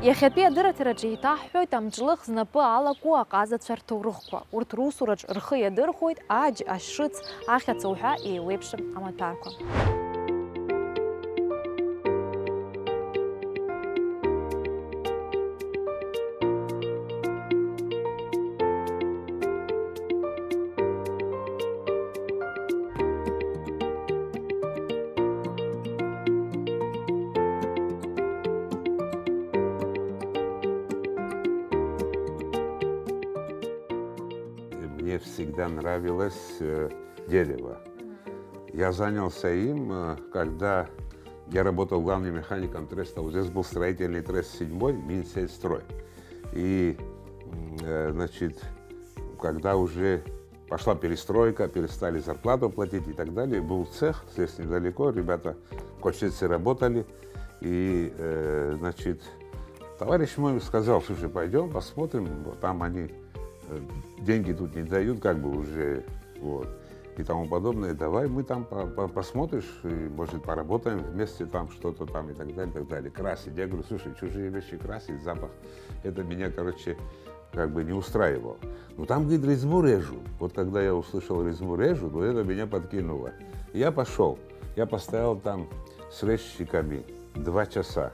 Иахьатәи адырраҭараҿы еиҭаҳҳәоит амҿлых знапы алаку аҟазацәа рҭоурыхқәа. Урҭ русураҿ рхы иадырхәоит аџь, ашыц, ахьаца уҳәа еиуеиԥшым амаҭәарқәа. Мне всегда нравилось дерево. Я занялся им, когда я работал главным механиком треста. Вот здесь был строительный трест 7-й, Минсельстрой. И, значит, когда уже пошла перестройка, перестали зарплату платить и так далее, был цех здесь недалеко, ребята кочевцы работали. И, значит, товарищ мой сказал: слушай, пойдем посмотрим, там они деньги тут не дают, как бы уже, вот, и тому подобное. Давай мы там посмотришь, и, может, поработаем вместе там, что-то там и так далее, Красить. Я говорю: слушай, чужие вещи красить, запах, это меня, короче, как бы не устраивало. Ну там, говорит, резьбу режу. Вот когда я услышал резьбу режу, то это меня подкинуло. Я пошел, я постоял там с резчиками 2 часа.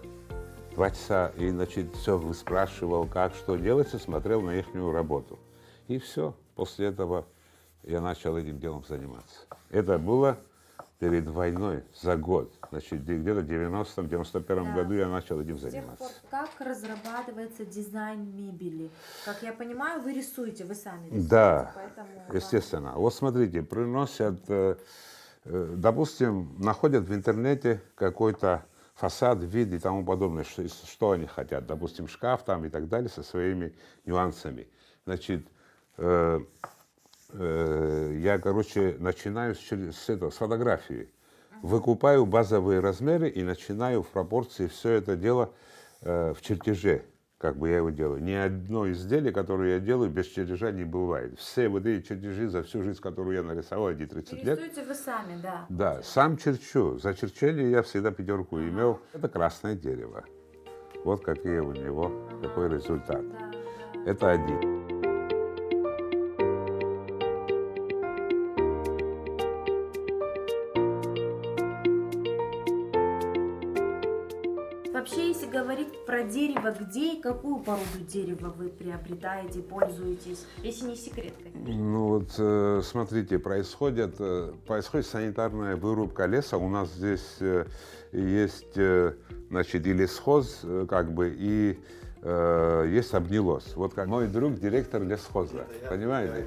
2 часа, и, значит, все выспрашивал, как, что делается, смотрел на их работу. И все. После этого я начал этим делом заниматься. Это было перед войной, за год. Значит, где-то в 90-91 году я начал этим заниматься. С тех пор, как разрабатывается дизайн мебели? Как я понимаю, вы рисуете, вы сами рисуете. Да, поэтому... естественно. Вот смотрите, приносят, допустим, находят в интернете какой-то фасад, вид и тому подобное, что они хотят. Допустим, шкаф там и так далее со своими нюансами. Значит, я, короче, начинаю с фотографии. Выкупаю базовые размеры и начинаю в пропорции все это дело в чертеже. Как бы я его делаю. Ни одно изделие, которое я делаю, без чертежа не бывает. Все вот эти чертежи за всю жизнь, которую я нарисовал, эти 30 лет. Рисуете вы сами, да? Да, сам черчу. За черчение я всегда 5 имел. Это красное дерево. Вот какие у него, какой результат. Да. Это один. Вообще, если говорить про дерево, где и какую породу дерева вы приобретаете, пользуетесь, если не секрет, конечно? Ну вот, смотрите, происходит санитарная вырубка леса. У нас здесь есть, значит, и лесхоз, как бы, и есть обнилос. Вот как мой друг, директор лесхоза, понимаете?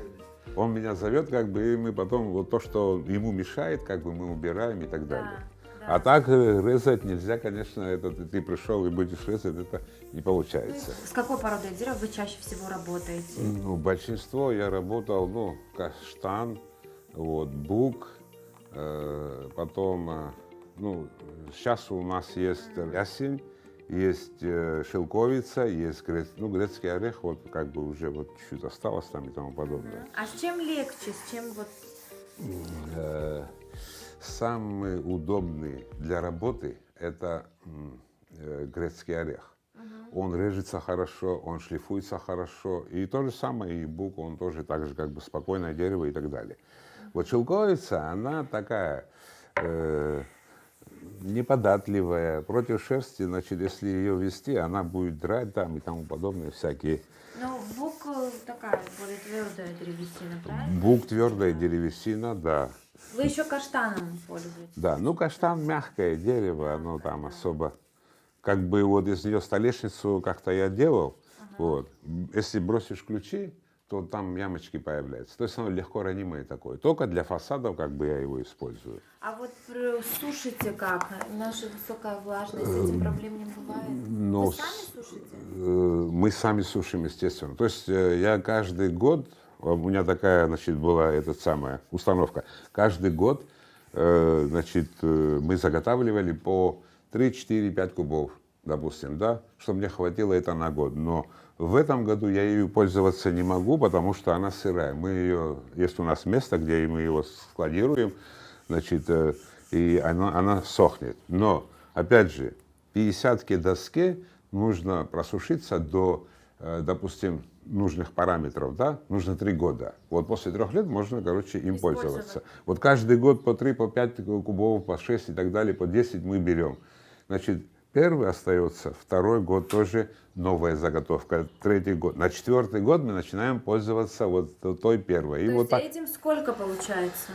Он меня зовет, как бы, и мы потом, вот то, что ему мешает, как бы, мы убираем и так далее. Да. А так резать нельзя, конечно, это ты пришел и будешь резать, это не получается. С какой породой дерева вы чаще всего работаете? Ну, большинство я работал, ну, каштан, вот, бук, потом, ну, сейчас у нас есть ясень, есть шелковица, есть грецкий орех, вот как бы уже вот чуть-чуть осталось там и тому подобное. А с чем легче, с чем вот... Самый удобный для работы – это грецкий орех. Он режется хорошо, он шлифуется хорошо. И то же самое и бук, он тоже так же как бы спокойное дерево и так далее. Вот шелковица, она такая неподатливая, против шерсти, значит, если ее вести, она будет драть там и тому подобное всякие. Ну, бук такая более твердая древесина, правильно? Бук твердая древесина, да. Вы еще каштаном пользуетесь? Да, ну каштан мягкое дерево, оно там особо, как бы вот из нее столешницу как-то я делал, вот, если бросишь ключи, то там ямочки появляются, то есть оно легко ранимое такое, только для фасадов как бы я его использую. А вот сушите как? Наша высокая влажность, с этим проблем не бывает? Но Вы сами сушите? Мы сами сушим, естественно, то есть я каждый год, у меня такая, значит, была самая установка. Каждый год, значит, мы заготавливали по 3, 4, 5 кубов, допустим, да, чтобы мне хватило это на год. Но в этом году я ею пользоваться не могу, потому что она сырая. Мы ее, есть у нас место, где мы его складируем, значит, и она сохнет. Но, опять же, 50-ки доске нужно просушиться до, допустим, нужных параметров, да, нужно 3 года. Вот после 3 лет можно, короче, им пользоваться. Вот каждый год по 3, по 5 кубов, по 6 и так далее, по 10 мы берем. Значит, первый остается, второй год тоже новая заготовка, третий год. На 4-й год мы начинаем пользоваться вот той первой. И То вот есть так. этим сколько получается?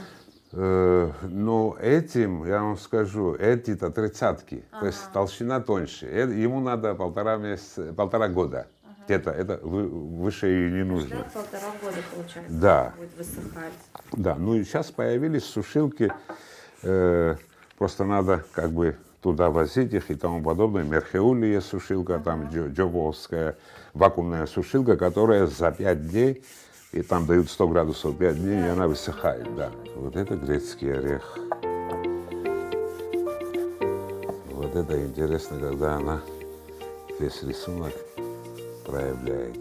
Ну, этим, я вам скажу, эти-то 30-ки, то есть толщина тоньше. Ему надо 1,5 года. Где-то, это выше и не нужно. Ждать 1,5 года, получается, Да. будет высыхать. Да, ну и сейчас появились сушилки, просто надо как бы туда возить их и тому подобное. Мерхеули есть сушилка, там Джобовская вакуумная сушилка, которая за 5 дней, и там дают 100 градусов 5 дней, и она высыхает, да. Вот это грецкий орех. Вот это интересно, когда она весь рисунок проявляет.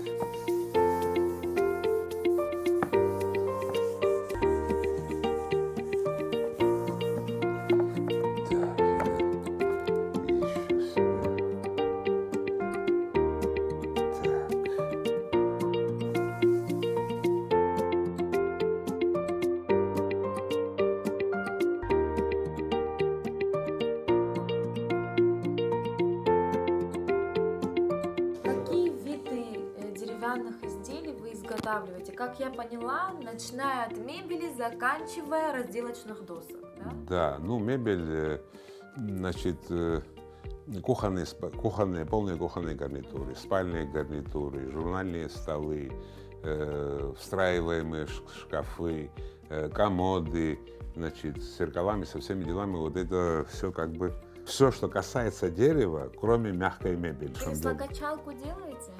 Какие виды деревянных изделий вы изготавливаете? Как я поняла, начиная от мебели, заканчивая разделочных досок, да? Да, ну мебель, значит, полные кухонные гарнитуры, спальные гарнитуры, журнальные столы, встраиваемые шкафы, комоды, значит, с зеркалами, со всеми делами. Вот это все как бы, все, что касается дерева, кроме мягкой мебели. Кресло-качалку делаете?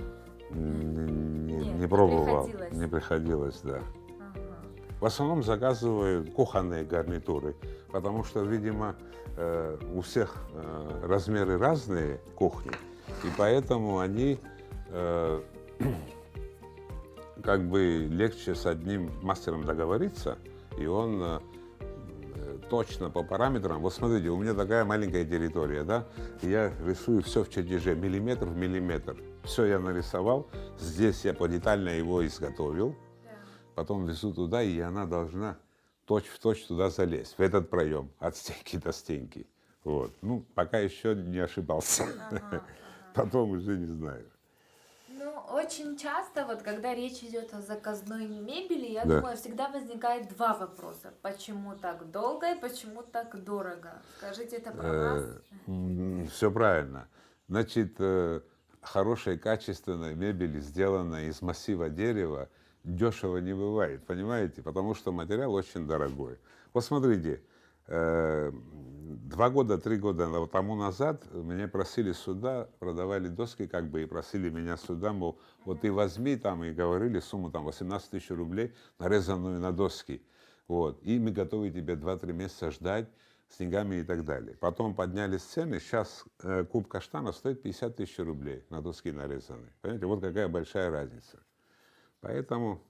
Не не пробовал, приходилось. не приходилось, да. Ага. В основном заказывают кухонные гарнитуры, потому что, видимо, у всех размеры разные кухни, и поэтому они как бы легче с одним мастером договориться, и он точно по параметрам. Вот смотрите, у меня такая маленькая территория, да, и я рисую все в чертеже, миллиметр в миллиметр. Все я нарисовал, здесь я подетально его изготовил, потом везу туда, и она должна точь-в-точь туда залезть, в этот проем, от стенки до стенки. Вот. Ну, пока еще не ошибался. Потом уже не знаю. Ну, очень часто, вот когда речь идет о заказной мебели, я Да. думаю, всегда возникает два вопроса. Почему так долго и почему так дорого? Скажите, это про вас? Все правильно. Значит, хорошей качественной мебели, сделанной из массива дерева, дешево не бывает, понимаете? Потому что материал очень дорогой. Вот смотрите, 2 года, 3 года тому назад меня просили сюда, продавали доски как бы, и просили меня сюда, мол, вот ты возьми там, и говорили сумму там 18 тысяч рублей, нарезанную на доски. Вот. И мы готовы тебе 2-3 месяца ждать с деньгами и так далее. Потом поднялись цены, сейчас куб каштана стоит 50 тысяч рублей на доски нарезанные. Понимаете, вот какая большая разница. Поэтому...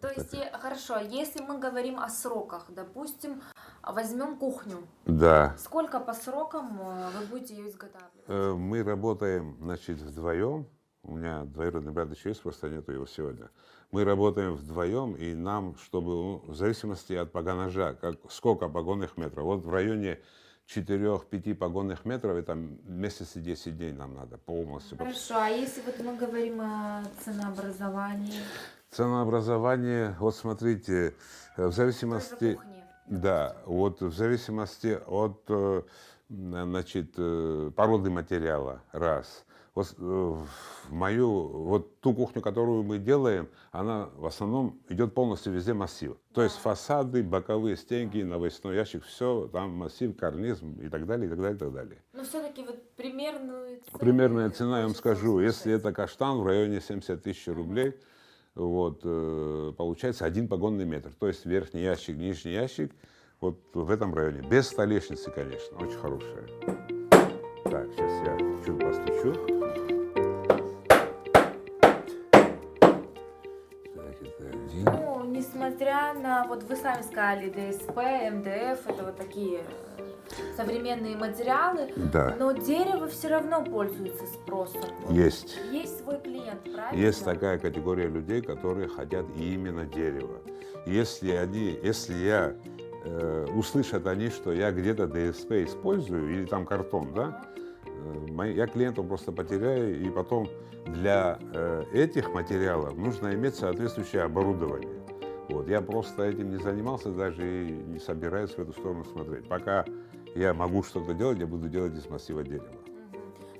То есть, хорошо, если мы говорим о сроках, допустим, возьмем кухню. Да. Сколько по срокам вы будете ее изготавливать? Мы работаем, значит, вдвоем. У меня двоюродный брат еще есть, просто нету его сегодня. Мы работаем вдвоем, и нам, чтобы, в зависимости от погонажа, сколько погонных метров, вот в районе 4-5 погонных метров, это месяц и 10 дней нам надо полностью. Хорошо, а если вот мы говорим о ценообразовании? Ценообразование, вот смотрите, в зависимости... Кухни. Да, вот в зависимости от, значит, породы материала, раз. Вот, вот ту кухню, которую мы делаем, она в основном идет полностью везде массив. То есть фасады, боковые стенки, навесной ящик, все, там массив, карниз и так далее, и так далее, и так далее. Но все-таки вот примерную цену... Примерная цена, я вам скажу, хочется если это каштан в районе 70 тысяч рублей, вот, получается 1 погонный метр. То есть верхний ящик, нижний ящик, вот в этом районе. Без столешницы, конечно, очень хорошая. Так, сейчас я чуть постучу. Так, это один. Ну, несмотря на, вот вы сами сказали, ДСП, МДФ, это вот такие современные материалы, Да. но дерево все равно пользуется спросом. Есть. Есть свой клиент, правильно? Есть такая категория людей, которые хотят именно дерево. Если услышат они, что я где-то ДСП использую, или там картон, да, я клиентам просто потеряю, и потом для этих материалов нужно иметь соответствующее оборудование. Вот. Я просто этим не занимался даже и не собираюсь в эту сторону смотреть. Пока я могу что-то делать, я буду делать из массива дерева.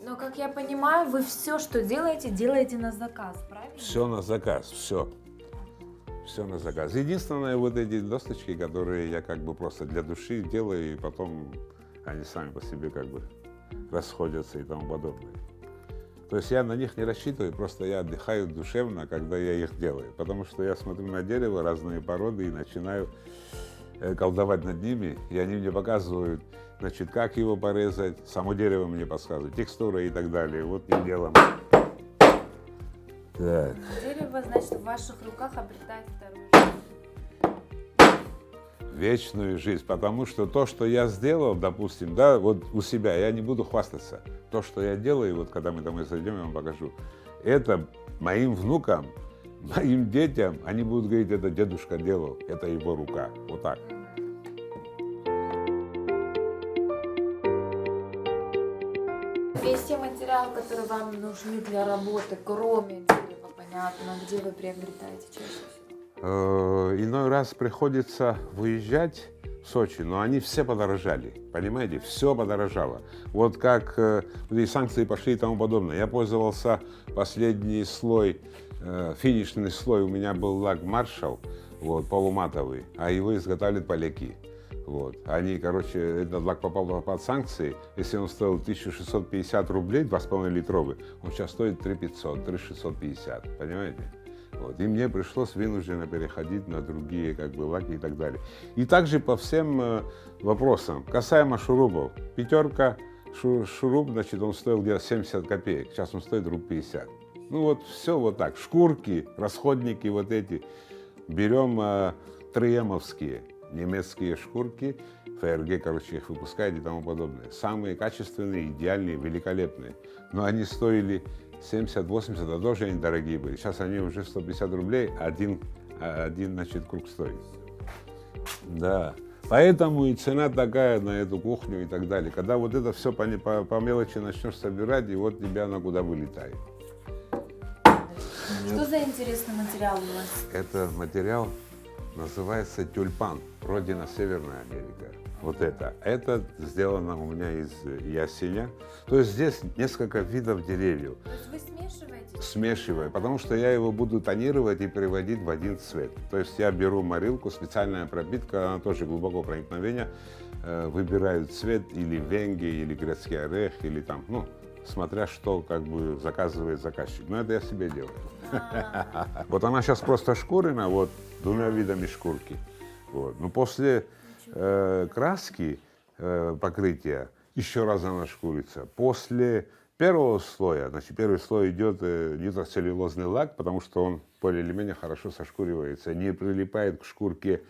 Но, как я понимаю, вы все, что делаете на заказ, правильно? Все на заказ, все. Все на заказ. Единственное, вот эти досточки, которые я как бы просто для души делаю, и потом они сами по себе как бы расходятся и тому подобное. То есть я на них не рассчитываю, просто я отдыхаю душевно, когда я их делаю. Потому что я смотрю на дерево, разные породы, и начинаю колдовать над ними, и они мне показывают, значит, как его порезать, само дерево мне подсказывает, текстура и так далее. Вот не делом. Так. Дерево, значит, в ваших руках обретает вторую жизнь. Вечную жизнь, потому что то, что я сделал, допустим, да, вот у себя, я не буду хвастаться. То, что я делаю, вот когда мы домой зайдем, я вам покажу, это моим внукам, моим детям, они будут говорить, это дедушка делал, это его рука, вот так. Весь те материалы, которые вам нужны для работы, кроме дерева, понятно, где вы приобретаете чаще всего? Иной раз приходится выезжать в Сочи, но они все подорожали, понимаете, все подорожало. Вот как и санкции пошли и тому подобное. Я пользовался последний слой, финишный слой, у меня был лак Маршал, вот, полуматовый, а его изготавливают поляки. Вот. Они, короче, этот лак попал под санкции, если он стоил 1650 рублей, 2,5-литровый, он сейчас стоит 3500, 3650, понимаете? Вот. И мне пришлось вынужденно переходить на другие как бы лаки и так далее. И также по всем вопросам, касаемо шурупов, пятерка, шуруп, значит, он стоил где-то 70 копеек, сейчас он стоит рубль 50. Ну вот все вот так, шкурки, расходники вот эти, берем 3М-овские, немецкие шкурки, ФРГ, короче, их выпускает и тому подобное. Самые качественные, идеальные, великолепные. Но они стоили 70-80, а тоже они дорогие были. Сейчас они уже 150 рублей, один значит, круг стоит. Да. Поэтому и цена такая на эту кухню и так далее. Когда вот это все по мелочи начнешь собирать, и вот тебя на куда вылетает. Что за интересный материал у вас? Это материал называется тюльпан, родина Северная Америка. Вот это. Это сделано у меня из ясеня. То есть здесь несколько видов деревьев. То есть вы смешиваете? Смешиваю, потому что я его буду тонировать и приводить в один цвет. То есть я беру морилку, специальная пропитка, она тоже глубоко проникновения, выбираю цвет или венги, или грецкий орех, или там, ну, смотря что как бы заказывает заказчик. Но это я себе делаю. Вот она сейчас просто шкурена, вот, двумя видами шкурки. Вот. Но после краски, покрытия, еще раз она шкурится. После первого слоя, значит, первый слой идет нитроцеллюлозный лак, потому что он более или менее хорошо сошкуривается, не прилипает к шкурке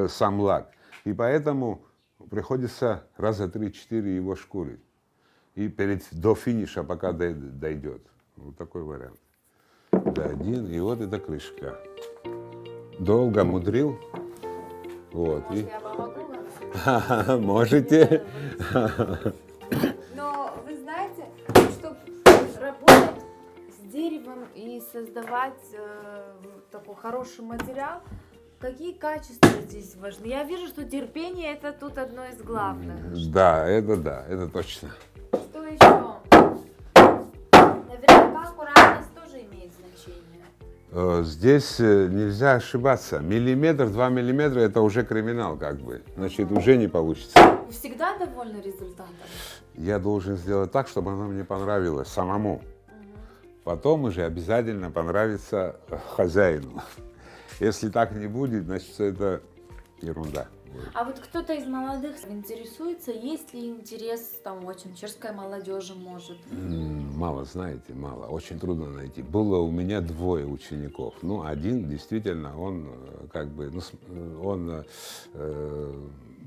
сам лак. И поэтому приходится раза 3-4 его шкурить. И до финиша, пока дойдет. Вот такой вариант. Да, один, и вот эта крышка. Долго мудрил. Вот. Может, я помогу вам? Можете. Но вы знаете, чтобы работать с деревом и создавать такой хороший материал, какие качества здесь важны? Я вижу, что терпение это тут одно из главных. Да, это точно. Что еще? Наверняка аккуратность тоже имеет значение. Здесь нельзя ошибаться. Миллиметр, 2 миллиметра – это уже криминал, как бы. Значит, уже не получится. Вы всегда довольны результатом? Я должен сделать так, чтобы оно мне понравилось самому. Потом уже обязательно понравится хозяину. Если так не будет, значит, это ерунда. А вот кто-то из молодых интересуется, есть ли интерес там очень черской молодежи, может? Мало, знаете, мало. Очень трудно найти. Было у меня 2 учеников. Ну, один действительно, он как бы, ну, он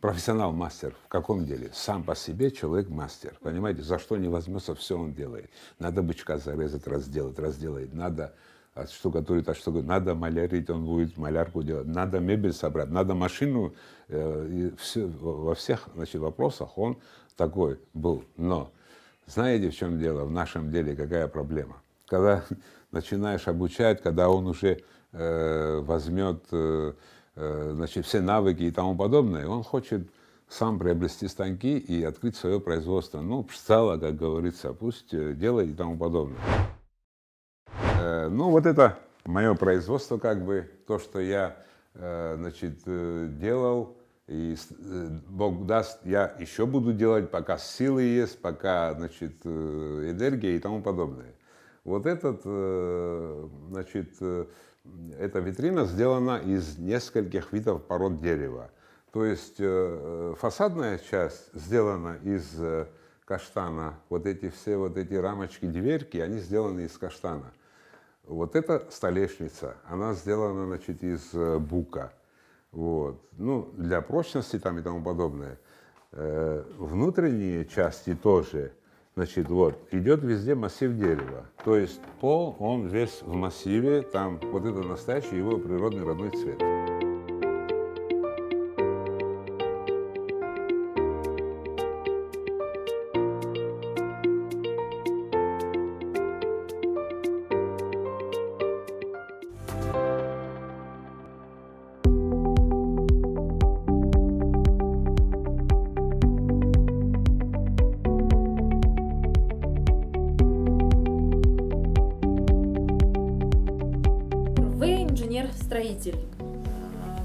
профессионал-мастер. В каком деле? Сам по себе человек-мастер. Понимаете, за что не возьмется, все он делает. Надо бычка зарезать, разделать. Надо отштукатурить, надо малярить, он будет малярку делать. Надо мебель собрать, надо машину. И все, во всех, значит, вопросах он такой был. Но знаете, в чем дело? В нашем деле какая проблема? Когда начинаешь обучать, когда он уже возьмет значит, все навыки и тому подобное, он хочет сам приобрести станки и открыть свое производство. Ну, пштала, как говорится, пусть делает и тому подобное. Ну, вот это мое производство, как бы, то, что я, значит, делал, и Бог даст, я еще буду делать, пока силы есть, пока, значит, энергия и тому подобное. Вот этот, значит, эта витрина сделана из нескольких видов пород дерева. То есть фасадная часть сделана из каштана. Вот эти все вот эти рамочки, дверки, они сделаны из каштана. Вот эта столешница, она сделана, значит, из бука. Вот. Ну, для прочности там и тому подобное. Внутренние части тоже, значит, вот, идет везде массив дерева. То есть пол, он весь в массиве, там вот это настоящий его природный родной цвет. Инженер-строитель.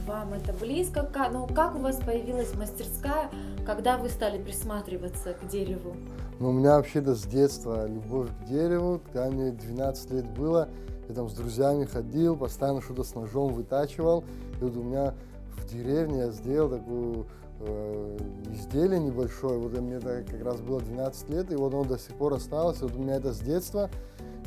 Вам это близко? Ну, как у вас появилась мастерская, когда вы стали присматриваться к дереву? Ну, у меня вообще-то с детства любовь к дереву. Когда мне 12 лет было, я там с друзьями ходил, постоянно что-то с ножом вытачивал. И вот у меня в деревне я сделал такую изделие небольшое. Вот мне это как раз было 12 лет, и вот оно до сих пор осталось. Вот у меня это с детства.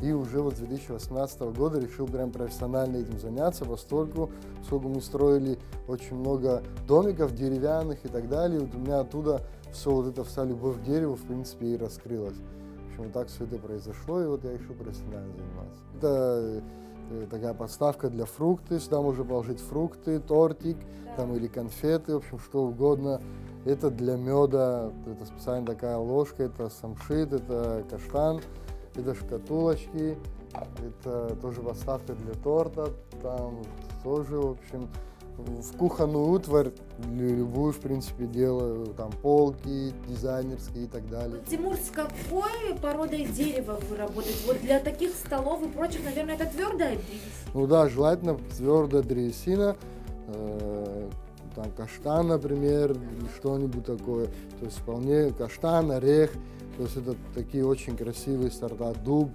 И уже вот с 2018 года решил прям профессионально этим заняться, поскольку мы строили очень много домиков деревянных и так далее. Вот у меня оттуда все вот эта вся любовь к дереву, в принципе, и раскрылась. В общем, вот так все это произошло, и вот я решил профессионально заниматься. Это такая подставка для фруктов, сюда можно положить фрукты, тортик, там или конфеты, в общем, что угодно. Это для меда, это специально такая ложка, это самшит, это каштан. Это шкатулочки, это тоже подставка для торта, там тоже, в общем, в кухонную утварь любую, в принципе, делаю, там полки дизайнерские и так далее. Тимур, с какой породой дерева вы работаете? Вот для таких столов и прочих, наверное, это твердая древесина? Ну да, желательно твердая древесина, там каштан, например, или что-нибудь такое. То есть вполне каштан, орех. То есть это такие очень красивые сорта, дуб.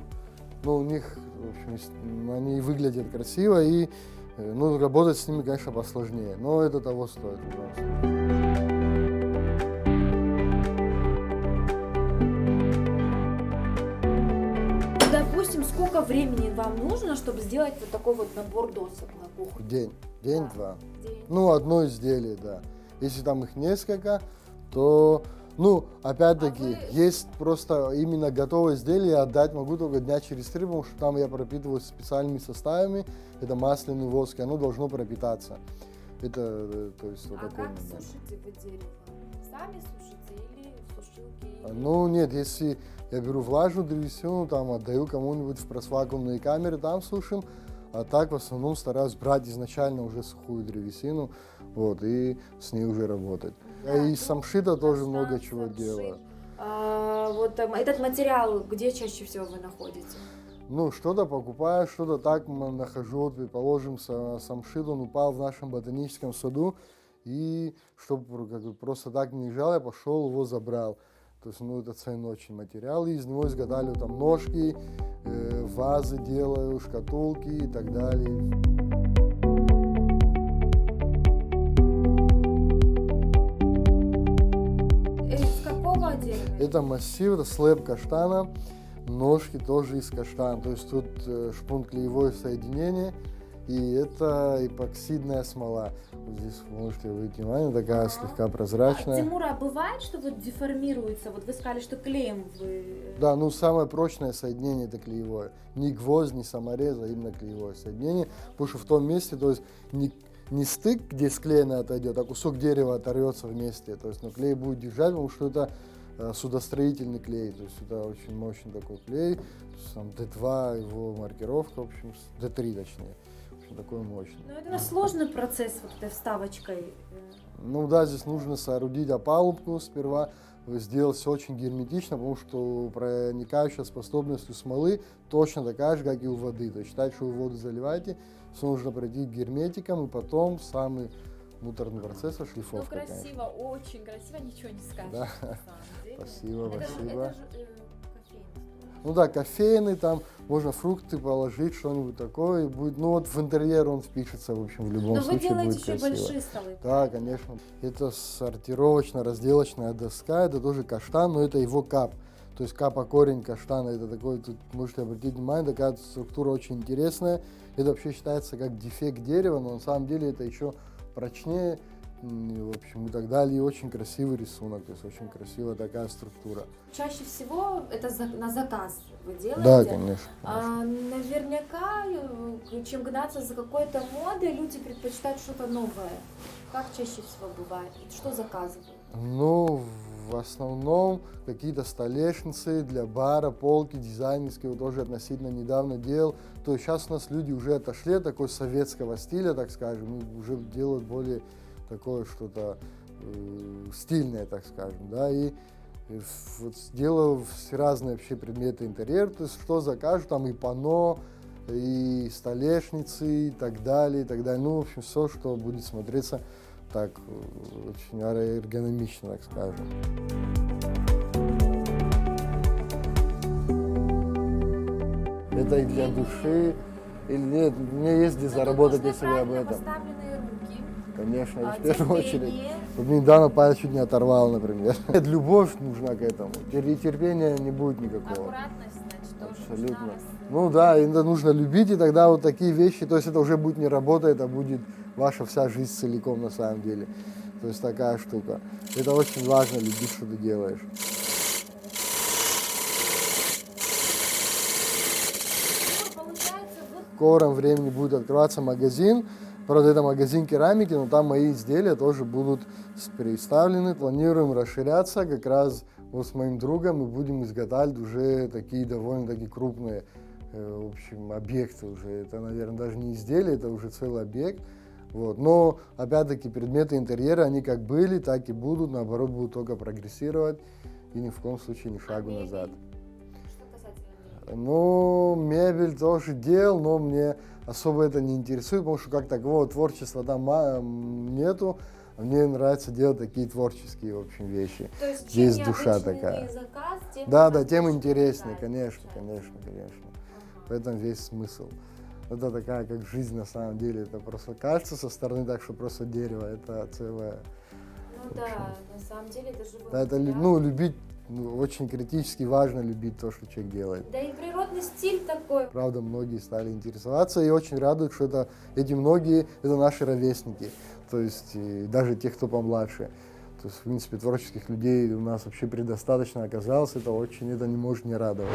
Ну, у них, в общем, они выглядят красиво, и ну, работать с ними, конечно, посложнее. Но это того стоит. Допустим, сколько времени вам нужно, чтобы сделать вот такой вот набор досок на кухню? День-два. День. Ну, одно изделие, да. Если там их несколько, то... Ну, опять-таки, есть просто именно готовое изделие, отдать могу только дня через 3, потому что там я пропитываю специальными составами, это масляный воск, и оно должно пропитаться. Это, то есть, вот такой как момент. сушите вы дерево? Сами сушите или в сушилке? Ну, нет, если я беру влажную древесину, там отдаю кому-нибудь в просвакуумные камеры, там сушим, а так в основном стараюсь брать изначально уже сухую древесину, вот, и с ней уже работать. Да, и из самшита тоже много чего самшит. делаю. Вот этот материал, где чаще всего вы находите? Ну, что-то покупаю, что-то так нахожу. Вот, предположим, самшит, он упал в нашем ботаническом саду, и чтобы как бы, просто так не лежал, я пошел, его забрал. То есть, ну, это ценный очень материал, и из него изготавливаю там ножки, вазы делаю, шкатулки и так далее. Это массив, это слэб каштана, ножки тоже из каштана, то есть тут шпунт-клеевое соединение, И это эпоксидная смола. Вот здесь можете обратить внимание, такая слегка прозрачная. Тимур, а бывает, что вот деформируется? Вот вы сказали, что клеем вы... Да, ну самое прочное соединение это клеевое. Ни гвоздь, ни саморез, а именно клеевое соединение. Потому что в том месте, то есть не стык, где склеено отойдет, а кусок дерева оторвется вместе. То есть, но клей будет держать, потому что это судостроительный клей. То есть это очень мощный такой клей. Там D2 его маркировка, в общем, D3 точнее. В общем, такой мощный. Ну, это сложный процесс вот этой вставочкой. Ну да, здесь нужно соорудить опалубку сперва, сделать все очень герметично, потому что проникающая способность у смолы точно такая же, как и у воды. То есть считайте, что вы воду заливаете, все нужно пройти герметиком, и потом самый муторный процесс Ну, шлифовка. красиво, очень красиво, ничего не скажешь. Да. На самом деле. Спасибо, Это спасибо. же кофеин. Ну да, кофейный, там можно фрукты положить, что-нибудь такое, и будет, ну вот в интерьер он впишется, в общем, в любом Но вы случае делаете будет еще красиво. большие столы. Да, конечно. Это сортировочно-разделочная доска, это тоже каштан, но это его кап. То есть капа-корень каштана, это такой, тут можете обратить внимание, такая структура очень интересная. Это вообще считается как дефект дерева, но на самом деле это еще прочнее, и, в общем, и так далее. И очень красивый рисунок, то есть очень красивая такая структура. Чаще всего это на заказ вы делаете? Да, конечно. Наверняка, чем гнаться за какой-то модой, люди предпочитают что-то новое. Как чаще всего бывает? Что заказывают? Ну, в основном какие-то столешницы для бара, полки дизайнерские, вот тоже относительно недавно делал. То есть сейчас у нас люди уже отошли от такой советского стиля, так скажем, и уже делают более такое что-то стильное, так скажем, да, и вот делаю все разные вообще предметы интерьера, то есть что закажу, там и панно, и столешницы, и так далее, и так далее. Ну, в общем, все, что будет смотреться так очень эргономично, так скажем. Это и для души, или нет, мне есть где заработать, если вы об этом. Поставленные руки. Конечно, в первую очередь. терпение. Вот мне недавно палец чуть не оторвал, например. Нет, любовь нужна к этому. И терпения не будет никакого. Аккуратность, значит, тоже Абсолютно. нужна. Ну да, это нужно любить, и тогда вот такие вещи, то есть это уже будет не работа, это будет ваша вся жизнь целиком на самом деле. То есть такая штука. Это очень важно, любить, что ты делаешь. Получается, вы В скором времени будет открываться магазин. Правда, это магазин керамики, но там мои изделия тоже будут представлены. Планируем расширяться. Как раз вот с моим другом мы будем изготавливать уже такие довольно-таки крупные в общем, объекты уже. Это, наверное, даже не изделие, это уже целый объект. Вот. Но, опять-таки, предметы интерьера, они как были, так и будут. Наоборот, будут только прогрессировать. И ни в коем случае ни шагу назад. что касательно Ну, мебель тоже делал, но мне особо это не интересует, потому что как такового творчества там нету. А мне нравится делать такие творческие, в общем, вещи. То есть, Здесь чем душа необычнее такая. заказ, тем Да, у да, вас тем больше интереснее, продаж конечно, получается. конечно. В этом весь смысл. Это такая, как жизнь на самом деле. Это просто кажется со стороны так, что просто дерево. Это целое. Ну да, на самом деле это живой Да, это, материал. ну, любить, очень критически важно любить то, что человек делает. Да и природный стиль такой. Правда, многие стали интересоваться и очень радуют, что эти многие это наши ровесники, то есть и даже те, кто помладше. То есть, в принципе, творческих людей у нас вообще предостаточно оказалось, это не может не радовать.